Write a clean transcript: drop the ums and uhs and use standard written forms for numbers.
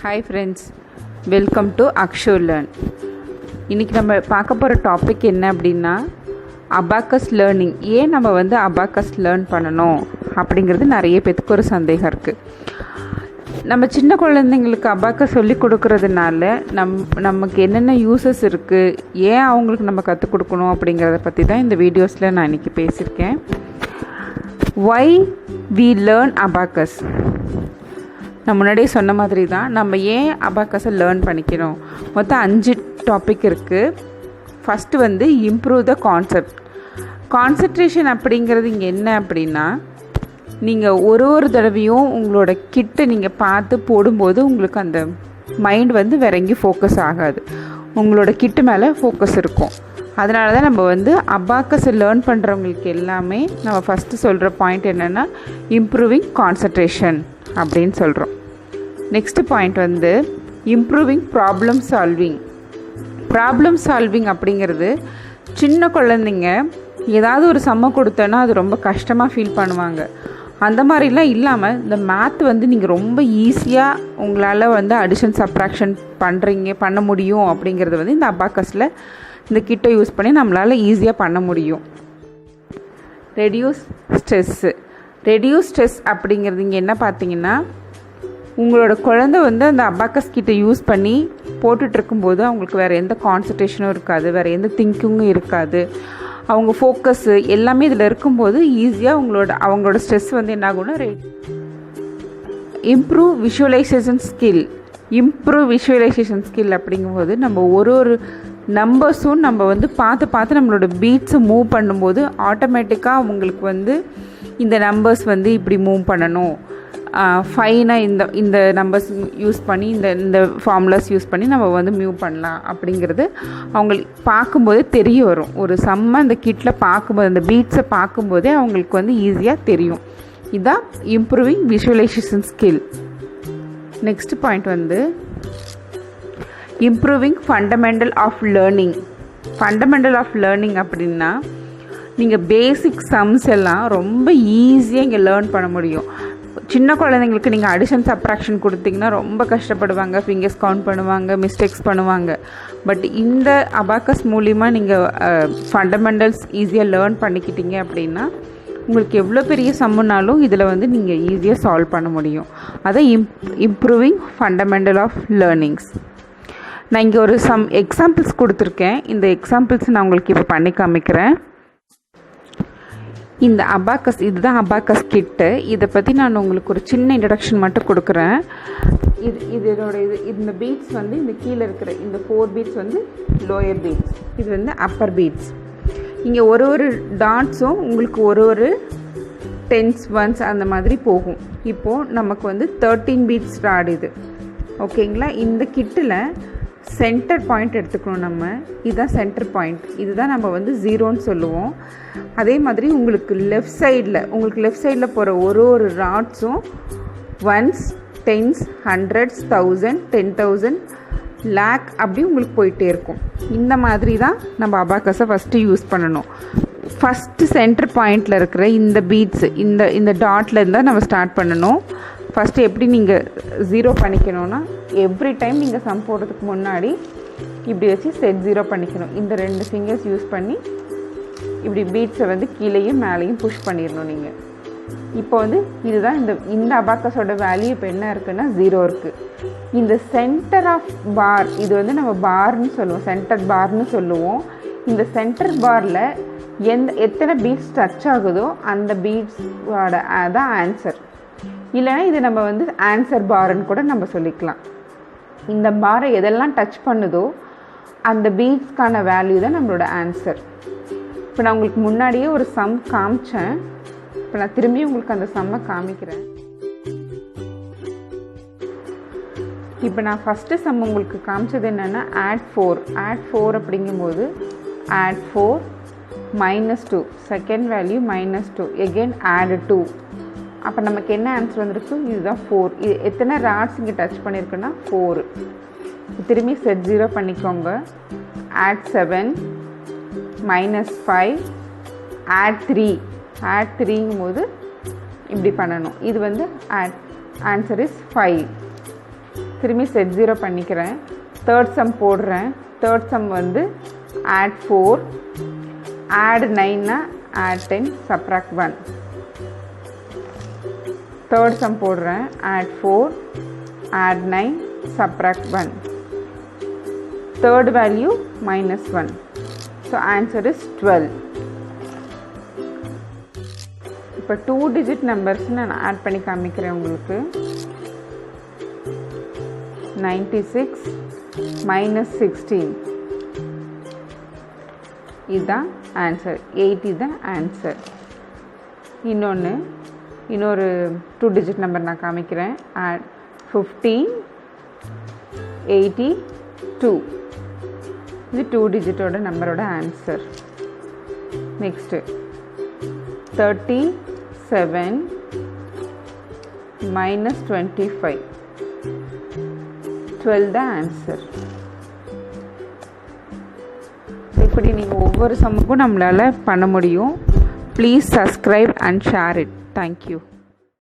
Hi friends, welcome to Akshu Learn. இன்றைக்கி நம்ம பார்க்க போகிற டாபிக் என்ன அப்படின்னா அபாக்கஸ் லேர்னிங். ஏன் நம்ம வந்து அபாக்கஸ் லேர்ன் பண்ணணும் அப்படிங்கிறது நிறைய பேத்துக்கு ஒரு சந்தேகம் இருக்குது. நம்ம சின்ன குழந்தைங்களுக்கு அபாக்கஸ் சொல்லி கொடுக்கறதுனால நமக்கு என்னென்ன யூசஸ் இருக்குது, ஏன் அவங்களுக்கு நம்ம கற்றுக் கொடுக்கணும் அப்படிங்கிறத பற்றி தான் இந்த வீடியோஸில் நான் இன்றைக்கி பேசியிருக்கேன். Why we learn abacus? நான் முன்னாடியே சொன்ன மாதிரி தான் நம்ம ஏன் அபாக்கஸை லேர்ன் பண்ணிக்கணும். மொத்தம் 5 டாபிக் இருக்குது. ஃபஸ்ட்டு வந்து இம்ப்ரூவ் த கான்சன்ட்ரேஷன் அப்படிங்கிறது இங்கே என்ன அப்படின்னா, நீங்கள் ஒரு தடவையும் உங்களோட கிட்ட நீங்கள் பார்த்து போடும்போது உங்களுக்கு அந்த மைண்ட் வந்து வேற எங்கேயும் ஃபோக்கஸ் ஆகாது, உங்களோட கிட்ட மேலே ஃபோக்கஸ் இருக்கும். அதனால தான் நம்ம வந்து அபாக்கஸை லேர்ன் பண்ணுறவங்களுக்கு எல்லாமே நம்ம ஃபஸ்ட்டு சொல்கிற பாயிண்ட் என்னென்னா இம்ப்ரூவிங் கான்சன்ட்ரேஷன் அப்படின்னு சொல்கிறோம். நெக்ஸ்ட் பாயிண்ட் வந்து இம்ப்ரூவிங் ப்ராப்ளம் சால்விங் அப்படிங்கிறது, சின்ன குழந்தைங்க ஏதாவது ஒரு சம்ம கொடுத்தோன்னா அது ரொம்ப கஷ்டமாக ஃபீல் பண்ணுவாங்க. அந்த மாதிரிலாம் இல்லாமல் இந்த மேத் வந்து நீங்கள் ரொம்ப ஈஸியாக உங்களால் வந்து அடிஷன் சப்ராக்ஷன் பண்ண முடியும் அப்படிங்கிறது வந்து இந்த அபாக்கஸில் இந்த கிட்டை யூஸ் பண்ணி நம்மளால் ஈஸியாக பண்ண முடியும். ரெடியூஸ் ஸ்ட்ரெஸ் அப்படிங்கிறது இங்கே என்ன பார்த்தீங்கன்னா, உங்களோட குழந்தை வந்து அந்த அபாக்கஸ் கிட்ட யூஸ் பண்ணி போட்டுட்ருக்கும்போது அவங்களுக்கு வேறு எந்த கான்சன்ட்ரேஷனும் இருக்காது, வேறு எந்த திங்கிங்கும் இருக்காது. அவங்க ஃபோக்கஸ்ஸு எல்லாமே இதில் இருக்கும்போது ஈஸியாக அவங்களோட ஸ்ட்ரெஸ் வந்து என்ன ஆகும்னா இம்ப்ரூவ் விஷுவலைசேஷன் ஸ்கில் அப்படிங்கும்போது நம்ம ஒரு நம்பர்ஸும் நம்ம வந்து பார்த்து நம்மளோட பீட்ஸை மூவ் பண்ணும்போது ஆட்டோமேட்டிக்காக அவங்களுக்கு வந்து இந்த நம்பர்ஸ் வந்து இப்படி மூவ் பண்ணணும், ஃபைனாக இந்த நம்பர்ஸ் யூஸ் பண்ணி இந்த ஃபார்முலாஸ் யூஸ் பண்ணி நம்ம வந்து மூவ் பண்ணலாம் அப்படிங்கிறது அவங்களுக்கு பார்க்கும்போதே தெரிய வரும். ஒரு செம்ம அந்த கிட்டில் பார்க்கும்போது அந்த பீட்ஸை பார்க்கும்போதே அவங்களுக்கு வந்து ஈஸியாக தெரியும். இதுதான் improving visualisation skill. Next point வந்து இம்ப்ரூவிங் ஃபண்டமெண்டல் ஆஃப் லேர்னிங் அப்படின்னா, நீங்கள் பேசிக் சம்ஸ் எல்லாம் ரொம்ப ஈஸியாக இங்கே லேர்ன் பண்ண முடியும். சின்ன குழந்தைங்களுக்கு நீங்கள் அடிஷன் சப்ராக்ஷன் கொடுத்தீங்கன்னா ரொம்ப கஷ்டப்படுவாங்க, ஃபிங்கர்ஸ் கவுண்ட் பண்ணுவாங்க, மிஸ்டேக்ஸ் பண்ணுவாங்க. பட் இந்த அபாக்கஸ் மூலிமா நீங்கள் ஃபண்டமெண்டல்ஸ் ஈஸியாக லேர்ன் பண்ணிக்கிட்டீங்க அப்படின்னா உங்களுக்கு எவ்வளோ பெரிய சம்முனாலும் இதில் வந்து நீங்கள் ஈஸியாக சால்வ் பண்ண முடியும். அதை இம்ப்ரூவிங் ஃபண்டமெண்டல் ஆஃப் லேர்னிங்ஸ். நான் இங்கே ஒரு எக்ஸாம்பிள்ஸ் கொடுத்துருக்கேன். இந்த எக்ஸாம்பிள்ஸ் நான் உங்களுக்கு இப்போ பண்ணி காமிக்கிறேன். இந்த அபாக்கஸ், இதுதான் அபாக்கஸ் கிட்டு. இதை பற்றி நான் உங்களுக்கு ஒரு சின்ன இன்ட்ரடக்ஷன் மட்டும் கொடுக்குறேன். இந்த பீட்ஸ் வந்து இந்த கீழே இருக்கிற இந்த 4 பீட்ஸ் வந்து லோயர் பீட்ஸ், இது வந்து அப்பர் பீட்ஸ். இங்கே ஒரு டாட்ஸும் உங்களுக்கு ஒரு 10s 1s அந்த மாதிரி போகும். இப்போது நமக்கு வந்து 13 பீட்ஸ் ராட் இது, ஓகேங்களா. இந்த கிட்டில் சென்டர் பாயிண்ட் எடுத்துக்கணும் நம்ம. இதுதான் சென்டர் பாயிண்ட், இதுதான் நம்ம வந்து 0ன்னு சொல்லுவோம். அதே மாதிரி உங்களுக்கு லெஃப்ட் சைடில் போகிற ஒரு ராட்ஸும் 1s 10s 100s 1000 10,000 லேக் அப்படி உங்களுக்கு போயிட்டே இருக்கும். இந்த மாதிரி தான் நம்ம அபாக்கஸை ஃபஸ்ட்டு யூஸ் பண்ணணும். ஃபஸ்ட்டு சென்டர் பாயிண்டில் இருக்கிற இந்த பீட்ஸ் இந்த டாட்டில் இருந்தால் நம்ம ஸ்டார்ட் பண்ணணும். ஃபஸ்ட்டு எப்படி நீங்கள் 0 பண்ணிக்கணும்னா, எவ்ரி டைம் நீங்கள் சம் போடுறதுக்கு முன்னாடி இப்படி வச்சு செட் 0 பண்ணிக்கணும். இந்த 2 ஃபிங்கர்ஸ் யூஸ் பண்ணி இப்படி பீட்ஸை வந்து கீழேயும் மேலேயும் புஷ் பண்ணிடணும் நீங்கள். இப்போ வந்து இதுதான் இந்த அபாக்கஸோட வேல்யூ இப்போ என்ன இருக்குன்னா 0 இருக்குது. இந்த சென்டர் ஆஃப் பார், இது வந்து நம்ம பார்னு சொல்லுவோம், சென்டர் பார்னு சொல்லுவோம். இந்த சென்டர் பாரில் எத்தனை பீட்ஸ் டச் ஆகுதோ அந்த பீட்ஸோட தான் ஆன்சர். இல்லைனா இது நம்ம வந்து ஆன்சர் பார்ன்னு கூட நம்ம சொல்லிக்கலாம். இந்த பாரை எதெல்லாம் டச் பண்ணுதோ அந்த பீட்ஸ்க்கான வேல்யூ தான் நம்மளோட ஆன்சர். இப்போ நான் உங்களுக்கு முன்னாடியே ஒரு சம் காமிச்சேன். இப்போ நான் திரும்பி உங்களுக்கு அந்த சம்மை காமிக்கிறேன். இப்போ நான் ஃபஸ்ட்டு சம் உங்களுக்கு காமிச்சது என்னென்னா ஆட் 4 அப்படிங்கும்போது add 4 -2, second value -2, again add 2. அப்போ நமக்கு என்ன ஆன்சர் வந்துருக்கு, இதுதான் 4. இது எத்தனை ராட்ஸ் இங்கே டச் பண்ணியிருக்குன்னா 4. திரும்பி செட் 0 பண்ணிக்கோங்க. ஆட் 7 -5 ஆட் 3ங்கும் போது இப்படி பண்ணணும். இது வந்து ஆன்சர் இஸ் 5. திரும்பி செட் 0 பண்ணிக்கிறேன். தேர்ட் சம் போடுறேன். தேர்ட் சம் வந்து ஆட் 4, ஆட் 9னா ஆட் 10, சப்ராக்ட் 1. தேர்ட் சம் போடுறேன். Add 4, add 9, subtract 1. Third value -1. So answer is 12. இப்போ 2 டிஜிட் நம்பர்ஸ் நான் ஆட் பண்ணி காமிக்கிறேன் உங்களுக்கு. 96 -16 இதுதான் ஆன்சர். 80 தான் ஆன்சர். இன்னொரு 2 டிஜிட் நம்பர் நான் காமிக்கிறேன். ஆட் 15 82 இது 2 டிஜிட்டோட நம்பரோட ஆன்சர். நெக்ஸ்ட்டு 37 -25 12 தான் ஆன்சர். இப்படி நீங்கள் ஒவ்வொரு சம்முக்கும் நம்மளால் பண்ண முடியும். Please subscribe and share it. Thank you.